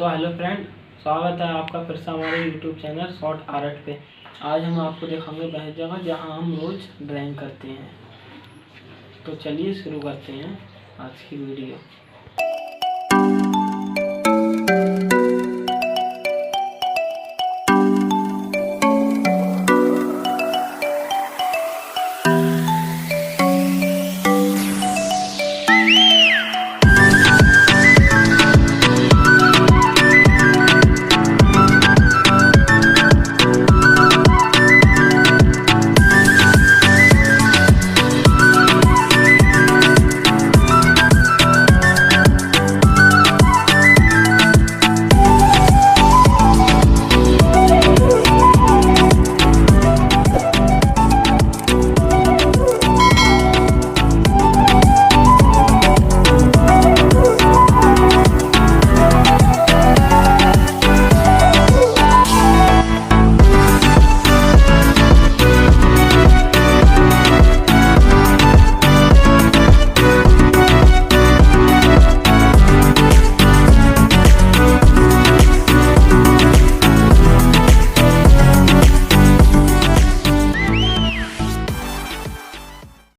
So hello friend, स्वागत है आपका फिर से हमारे यूट्यूब चैनल शॉर्ट आर्ट पे। आज हम आपको दिखाएंगे वह जगह जहां हम रोज़ ड्राइंग करते हैं। तो चलिए शुरू करते हैं आज की वीडियो।